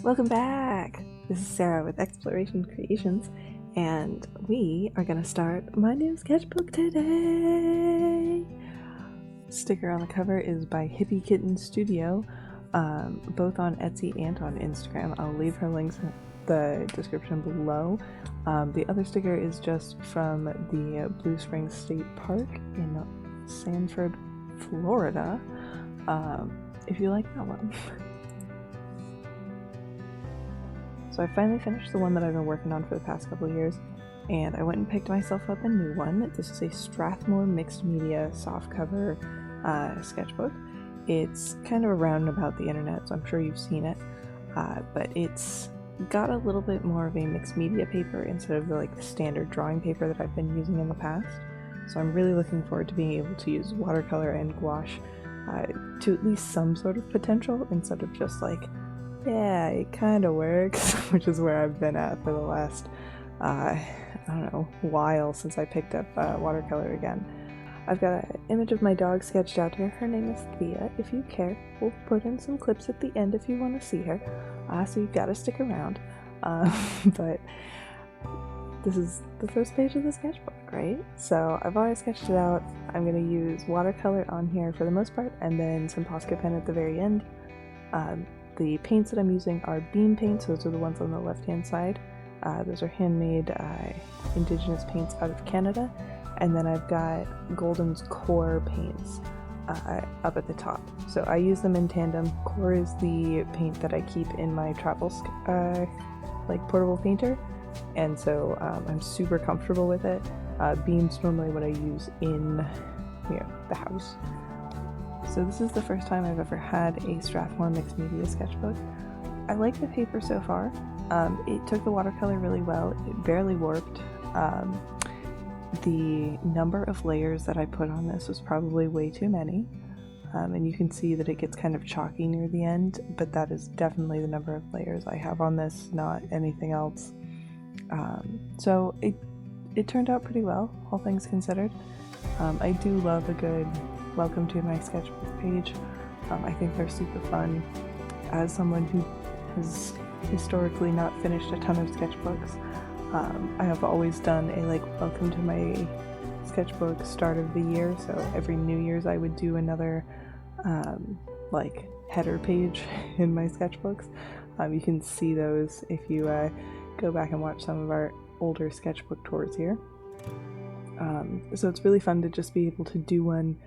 Welcome back! This is Sarah with Exploration Creations, and we are going to start my new sketchbook today! Sticker on the cover is by Hippie, Kitten Studio, both on Etsy and on Instagram. I'll leave her links in the description below. The other sticker is just from the Blue Springs State Park in Sanford, Florida, if you like that one. So I finally finished the one that I've been working on for the past couple of years, and I went and picked myself up a new one. This is a Strathmore mixed media softcover sketchbook. It's kind of around about the internet, so I'm sure you've seen it, but it's got a little bit more of a mixed media paper instead of the standard drawing paper that I've been using in the past. So I'm really looking forward to being able to use watercolor and gouache to at least some sort of potential, instead of just yeah, it kind of works, which is where I've been at for the last, I don't know, while since I picked up watercolor again. I've got an image of my dog sketched out here. Her name is Thea. If you care, we'll put in some clips at the end if you want to see her, so you've got to stick around. But this is the first page of the sketchbook, right? So I've already sketched it out. I'm going to use watercolor on here for the most part, and then some Posca pen at the very end. The paints that I'm using are beam paints. Those are the ones on the left-hand side. Those are handmade indigenous paints out of Canada. And then I've got Golden's Core paints up at the top. So I use them in tandem. Core is the paint that I keep in my travel portable painter. And so I'm super comfortable with it. Beam's normally what I use in the house. So this is the first time I've ever had a Strathmore mixed media sketchbook. I like the paper so far. It took the watercolor really well. It barely warped. The number of layers that I put on this was probably way too many. And you can see that it gets kind of chalky near the end, but that is definitely the number of layers I have on this, not anything else. So it turned out pretty well, all things considered. I do love a good welcome to my sketchbook page. I think they're super fun. As someone who has historically not finished a ton of sketchbooks, I have always done a welcome to my sketchbook start of the year. So every New Year's I would do another header page in my sketchbooks. You can see those if you go back and watch some of our older sketchbook tours here. So it's really fun to just be able to do one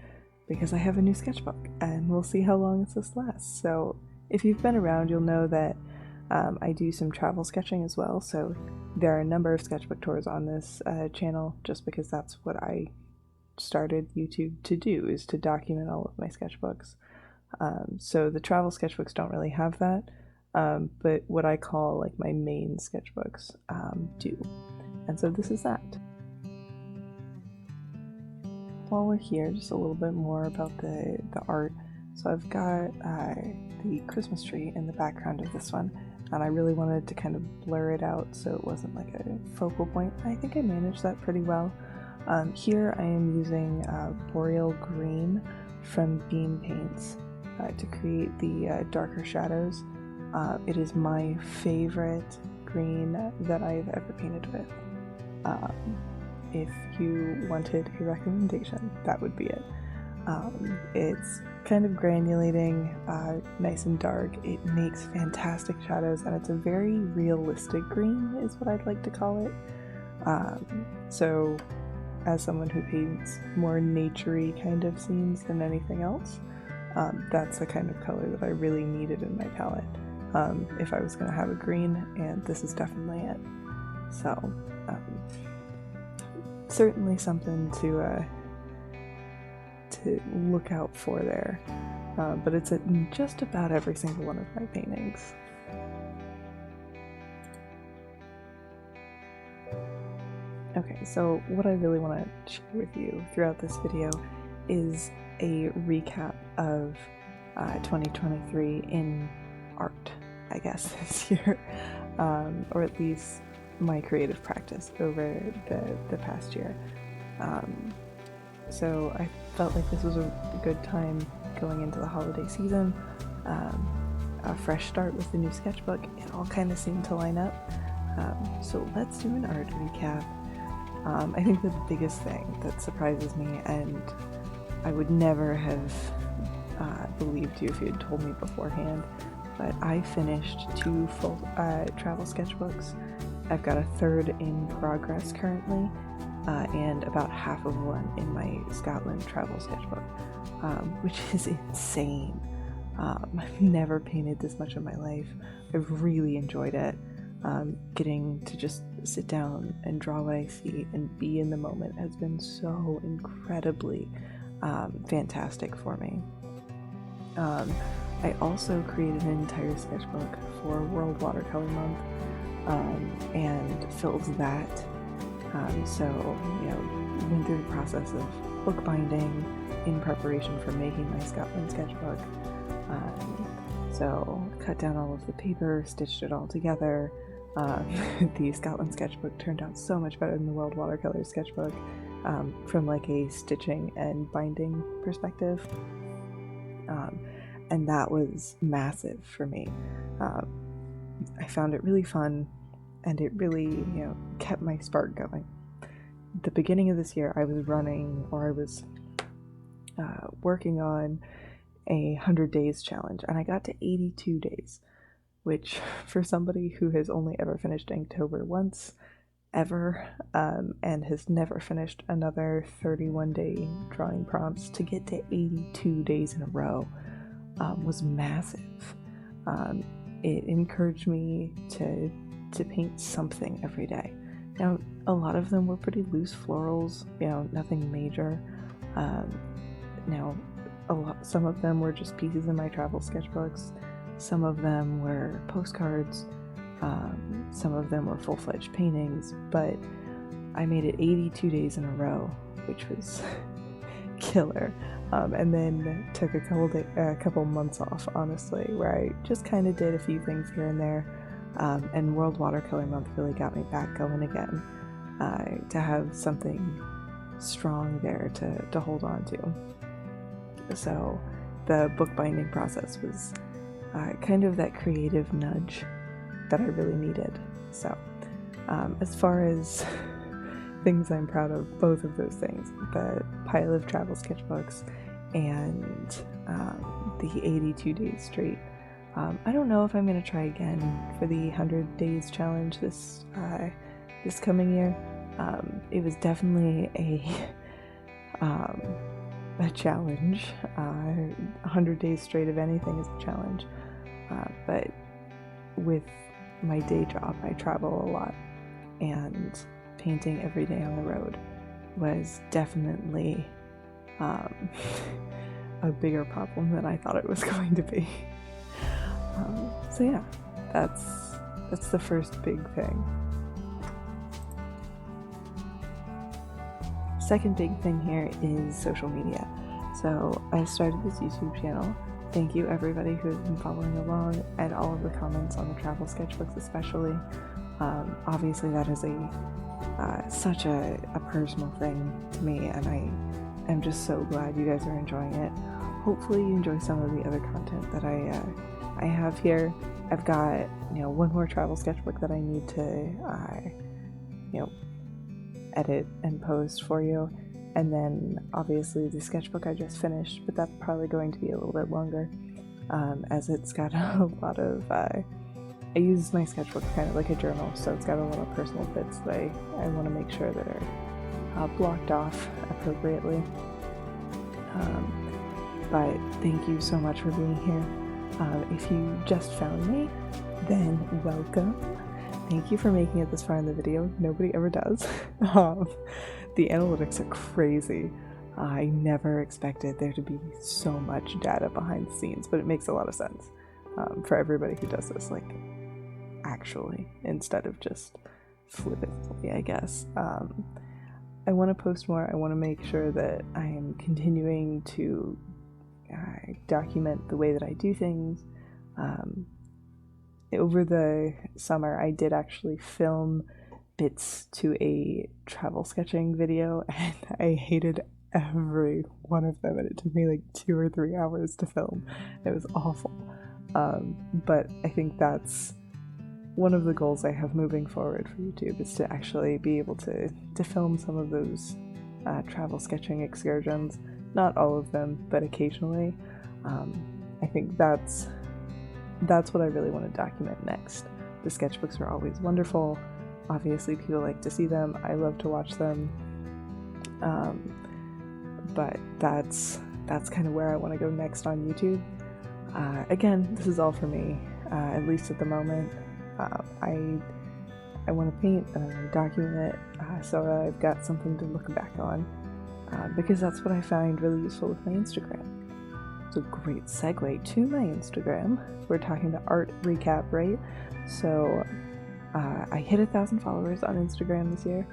because I have a new sketchbook, and we'll see how long this lasts. So if you've been around, you'll know that I do some travel sketching as well. So there are a number of sketchbook tours on this channel, just because that's what I started YouTube to do, is to document all of my sketchbooks. So the travel sketchbooks don't really have that, but what I call my main sketchbooks do. And so this is that. While we're here, just a little bit more about the art. So I've got the Christmas tree in the background of this one, and I really wanted to kind of blur it out so it wasn't a focal point. I think I managed that pretty well. Here I am using Boreal Green from Beam Paints to create the darker shadows. It is my favorite green that I've ever painted with. If you wanted a recommendation, that would be it. It's kind of granulating, nice and dark. It makes fantastic shadows, and it's a very realistic green is what I'd like to call it. So as someone who paints more naturey kind of scenes than anything else, that's the kind of color that I really needed in my palette if I was going to have a green, and this is definitely it. So certainly something to look out for there, but it's in just about every single one of my paintings. Okay, so what I really want to share with you throughout this video is a recap of 2023 in art, I guess, this year, or at least my creative practice over the past year. So I felt like this was a good time going into the holiday season a fresh start with the new sketchbook. It all kind of seemed to line up. So let's do an art recap. I think the biggest thing that surprises me, and I would never have believed you if you had told me beforehand, but I finished 2 full travel sketchbooks. I've got a 3rd in progress currently, and about half of one in my Scotland travel sketchbook, which is insane. I've never painted this much in my life. I've really enjoyed it. Getting to just sit down and draw what I see and be in the moment has been so incredibly fantastic for me. I also created an entire sketchbook for World Watercolor Month, and filled that. So, went through the process of bookbinding in preparation for making my Scotland sketchbook. So, cut down all of the paper, stitched it all together. The Scotland sketchbook turned out so much better than the World Watercolor sketchbook, from like a stitching and binding perspective. And that was massive for me. I found it really fun, and it really, kept my spark going. The beginning of this year, I was working on a 100 days challenge, and I got to 82 days, which for somebody who has only ever finished Inktober once, ever, and has never finished another 31-day drawing prompts, to get to 82 days in a row was massive. It encouraged me to paint something every day. Now, a lot of them were pretty loose florals, nothing major. Some of them were just pieces in my travel sketchbooks. Some of them were postcards. Some of them were full-fledged paintings, but I made it 82 days in a row, which was killer. And then took a couple months off, honestly, where I just kind of did a few things here and there. And World Watercolor Month really got me back going again, to have something strong there to hold on to. So the bookbinding process was kind of that creative nudge that I really needed. So as far as things I'm proud of, both of those things, the pile of travel sketchbooks and the 82 days straight. I don't know if I'm going to try again for the 100 days challenge this coming year. It was definitely a challenge. 100 days straight of anything is a challenge. But with my day job, I travel a lot, and painting every day on the road was definitely a bigger problem than I thought it was going to be. So yeah, that's the first big thing. Second big thing here is social media. So I started this YouTube channel. Thank you everybody who has been following along, and all of the comments on the travel sketchbooks especially. Obviously that is such a personal thing to me, and I am just so glad you guys are enjoying it. Hopefully you enjoy some of the other content that I have here. I've got one more travel sketchbook that I need to edit and post for you, and then obviously the sketchbook I just finished, but that's probably going to be a little bit longer, as it's got a lot of I use my sketchbook kind of like a journal, so it's got a lot of personal bits that I want to make sure that are blocked off appropriately. But thank you so much for being here. If you just found me, then welcome. Thank you for making it this far in the video. Nobody ever does. The analytics are crazy. I never expected there to be so much data behind the scenes, but it makes a lot of sense for everybody who does this, like, actually, instead of just flippantly, I guess. I want to post more. I want to make sure that I am continuing to document the way that I do things. Over the summer, I did actually film bits to a travel sketching video, and I hated every one of them, and it took me like 2 or 3 hours to film. It was awful. But I think that's one of the goals I have moving forward for YouTube, is to actually be able to film some of those travel sketching excursions. Not all of them, but occasionally. I think that's what I really want to document next. The sketchbooks are always wonderful. Obviously, people like to see them. I love to watch them. But that's kind of where I want to go next on YouTube. Again, this is all for me, at least at the moment. I want to paint and I want to document it, so I've got something to look back on, because that's what I find really useful with my Instagram. It's a great segue to my Instagram. We're talking the art recap, right? So I hit 1,000 followers on Instagram this year.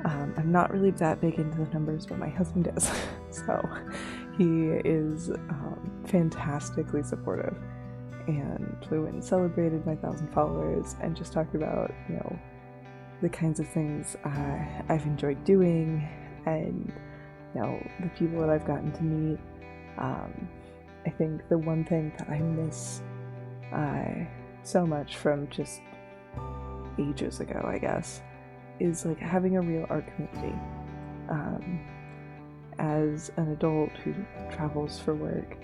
I'm not really that big into the numbers, but my husband is. So he is fantastically supportive. And we went and celebrated my 1,000 followers and just talked about, the kinds of things I've enjoyed doing, and, the people that I've gotten to meet. I think the one thing that I miss so much from just ages ago, I guess, is like having a real art community. As an adult who travels for work,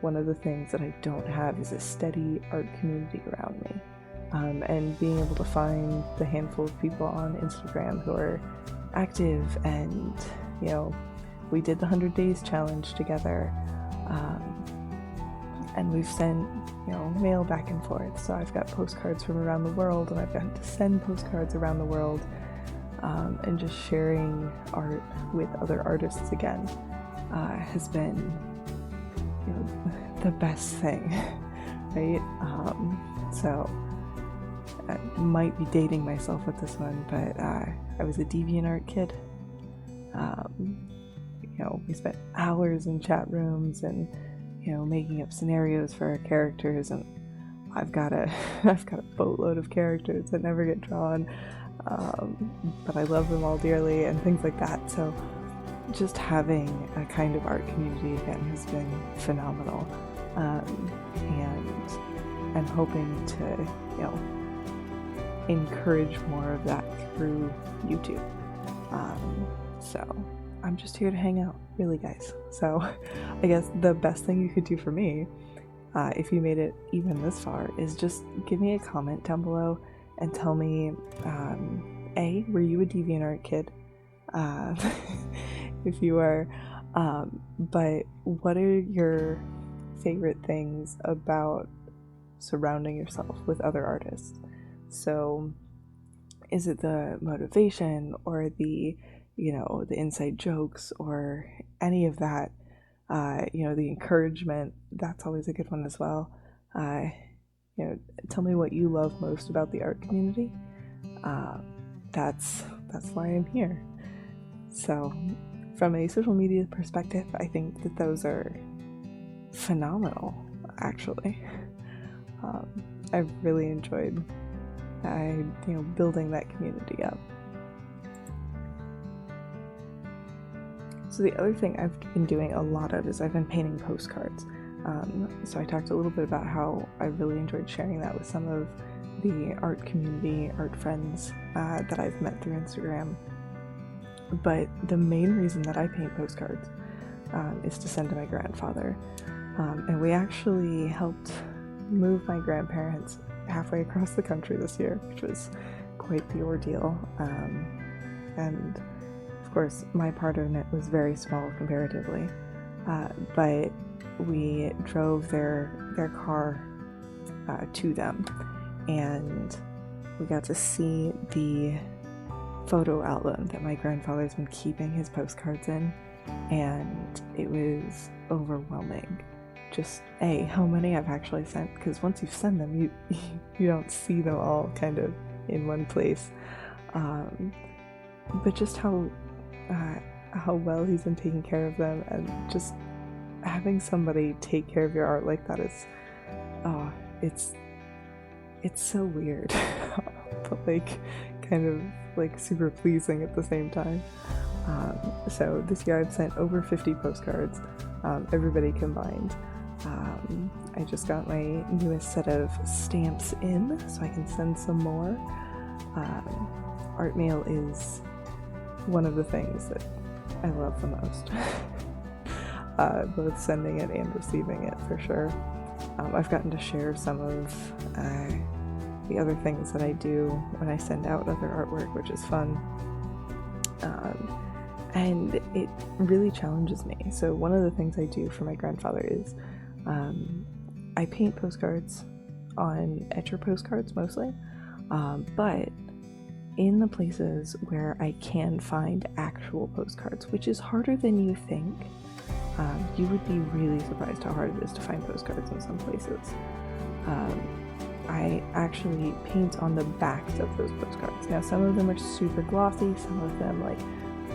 one of the things that I don't have is a steady art community around me. And being able to find the handful of people on Instagram who are active, and, we did the 100 Days challenge together, and we've sent, mail back and forth. So I've got postcards from around the world, and I've gotten to send postcards around the world, and just sharing art with other artists again has been, the best thing, right? So I might be dating myself with this one, but I was a DeviantArt kid. We spent hours in chat rooms and, making up scenarios for our characters, and I've got a boatload of characters that never get drawn, but I love them all dearly and things like that. So just having a kind of art community again has been phenomenal, and I'm hoping to, encourage more of that through YouTube. So I'm just here to hang out, really, guys. So I guess the best thing you could do for me, if you made it even this far, is just give me a comment down below and tell me, A, were you a DeviantArt kid? If you are, but what are your favorite things about surrounding yourself with other artists? So is it the motivation, or the the inside jokes, or any of that? The encouragement, that's always a good one as well. Tell me what you love most about the art community. That's why I'm here. So from a social media perspective, I think that those are phenomenal, actually. I've really enjoyed building that community up. So the other thing I've been doing a lot of is I've been painting postcards. So I talked a little bit about how I really enjoyed sharing that with some of the art community, art friends that I've met through Instagram. But the main reason that I paint postcards is to send to my grandfather. And we actually helped move my grandparents halfway across the country this year, which was quite the ordeal. And of course, my part in it was very small comparatively, but we drove their car to them, and we got to see the photo album that my grandfather's been keeping his postcards in, and it was overwhelming. Just how many I've actually sent, because once you send them, you don't see them all kind of in one place, but just how well he's been taking care of them, and just having somebody take care of your art like that is, it's so weird, but kind of super pleasing at the same time. So this year I've sent over 50 postcards, everybody combined. I just got my newest set of stamps in, so I can send some more. Art mail is one of the things that I love the most. Both sending it and receiving it, for sure. I've gotten to share some of the other things that I do when I send out other artwork, which is fun. And it really challenges me. So one of the things I do for my grandfather is I paint postcards on etcher postcards mostly, but in the places where I can find actual postcards, which is harder than you think. You would be really surprised how hard it is to find postcards in some places. I actually paint on the backs of those postcards. Now, some of them are super glossy, some of them like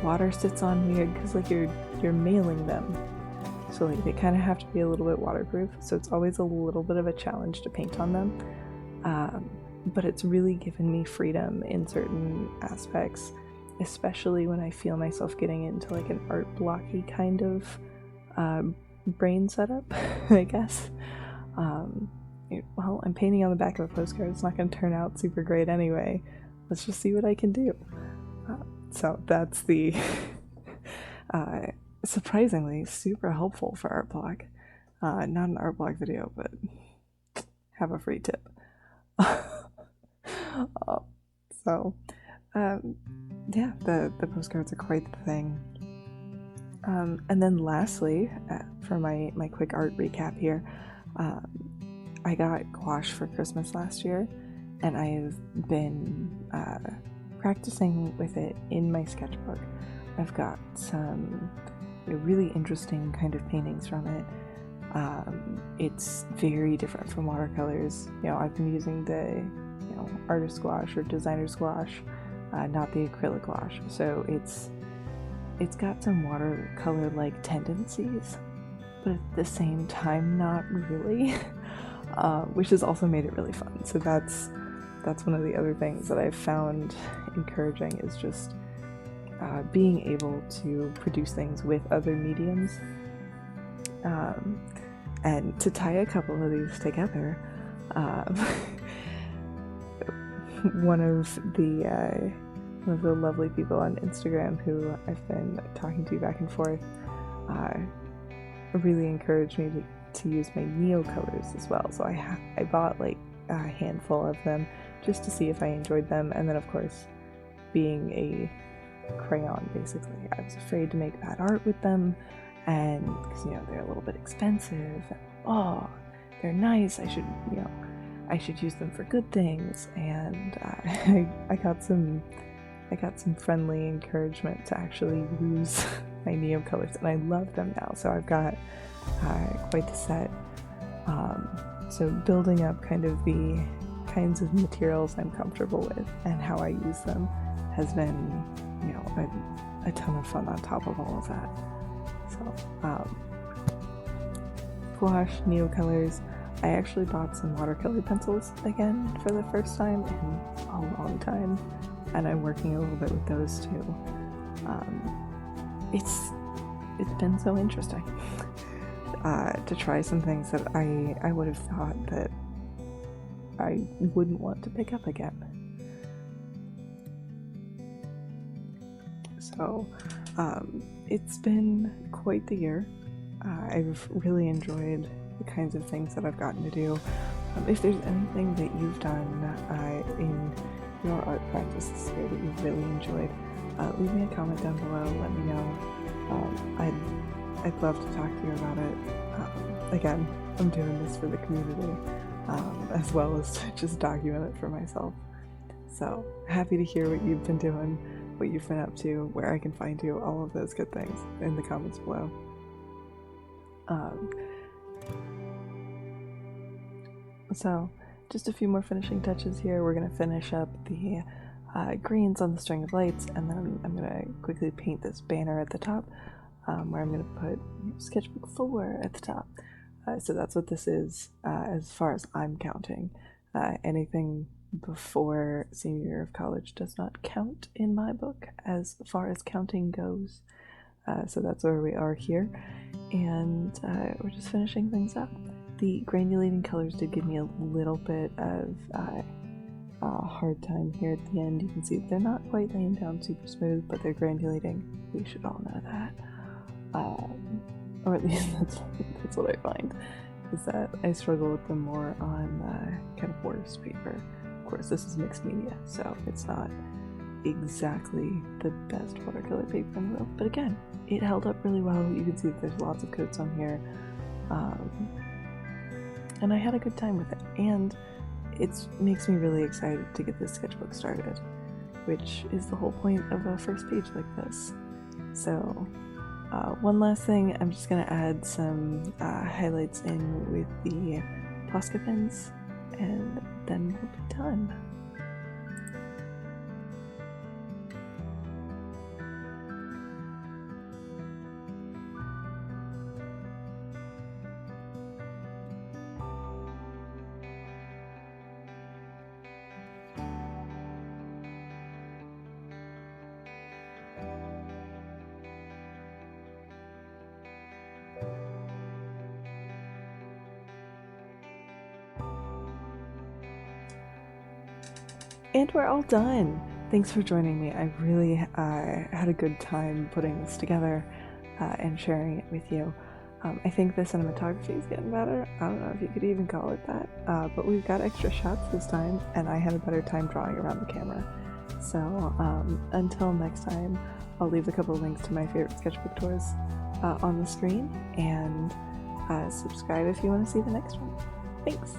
water sits on weird because like you're mailing them, so like they kind of have to be a little bit waterproof. So it's always a little bit of a challenge to paint on them. But it's really given me freedom in certain aspects, especially when I feel myself getting into like an art blocky kind of brain setup, I guess. Well, I'm painting on the back of a postcard. It's not going to turn out super great anyway. Let's just see what I can do. So that's the surprisingly super helpful for art blog. Not an art blog video, but have a free tip. Yeah, the postcards are quite the thing. And then lastly, for my quick art recap here, I got gouache for Christmas last year, and I have been practicing with it in my sketchbook. I've got some really interesting kind of paintings from it. It's very different from watercolors. I've been using the artist gouache or designer's gouache, not the acrylic gouache. So it's got some watercolor-like tendencies, but at the same time, not really, which has also made it really fun. So that's one of the other things that I've found encouraging, is just being able to produce things with other mediums. And to tie a couple of these together, one of the lovely people on Instagram who I've been talking to back and forth really encouraged me to use my Neo colors as well. So I bought like a handful of them just to see if I enjoyed them, and then of course, being a crayon, basically, I was afraid to make bad art with them, and because they're a little bit expensive. Oh, they're nice. I should use them for good things, and I got some friendly encouragement to actually use my Neo colors, and I love them now. So I've got quite the set. So building up kind of the kinds of materials I'm comfortable with and how I use them has been, a ton of fun on top of all of that. So, gouache, Neo colors. I actually bought some watercolor pencils again for the first time in a long time, and I'm working a little bit with those too. It's been so interesting to try some things that I would have thought that I wouldn't want to pick up again. So it's been quite the year. I've really enjoyed the kinds of things that I've gotten to do. If there's anything that you've done in your art practice this year that you've really enjoyed, leave me a comment down below. Let me know. I'd love to talk to you about it. Again, I'm doing this for the community, as well as to just document it for myself. So happy to hear what you've been doing, what you've been up to, where I can find you, all of those good things in the comments below. So just a few more finishing touches here. We're going to finish up the greens on the string of lights, and then I'm going to quickly paint this banner at the top, where I'm going to put Sketchbook 4 at the top. So that's what this is, as far as I'm counting. Anything before senior year of college does not count in my book as far as counting goes. So that's where we are here, and we're just finishing things up. The granulating colors did give me a little bit of a hard time here at the end. You can see they're not quite laying down super smooth, but they're granulating. We should all know that. Or at least that's what I find, is that I struggle with them more on kind of worse paper. Of course, this is mixed media, so it's not exactly the best watercolor paper in the world, but again, it held up really well. You can see that there's lots of coats on here, and I had a good time with it, and it makes me really excited to get this sketchbook started, which is the whole point of a first page like this. So one last thing, I'm just going to add some highlights in with the Posca pens, and then we'll be done. And we're all done. Thanks for joining me. I really had a good time putting this together and sharing it with you. I think the cinematography is getting better. I don't know if you could even call it that, but we've got extra shots this time, and I had a better time drawing around the camera. So until next time, I'll leave a couple of links to my favorite sketchbook tours on the screen, and subscribe if you want to see the next one. Thanks!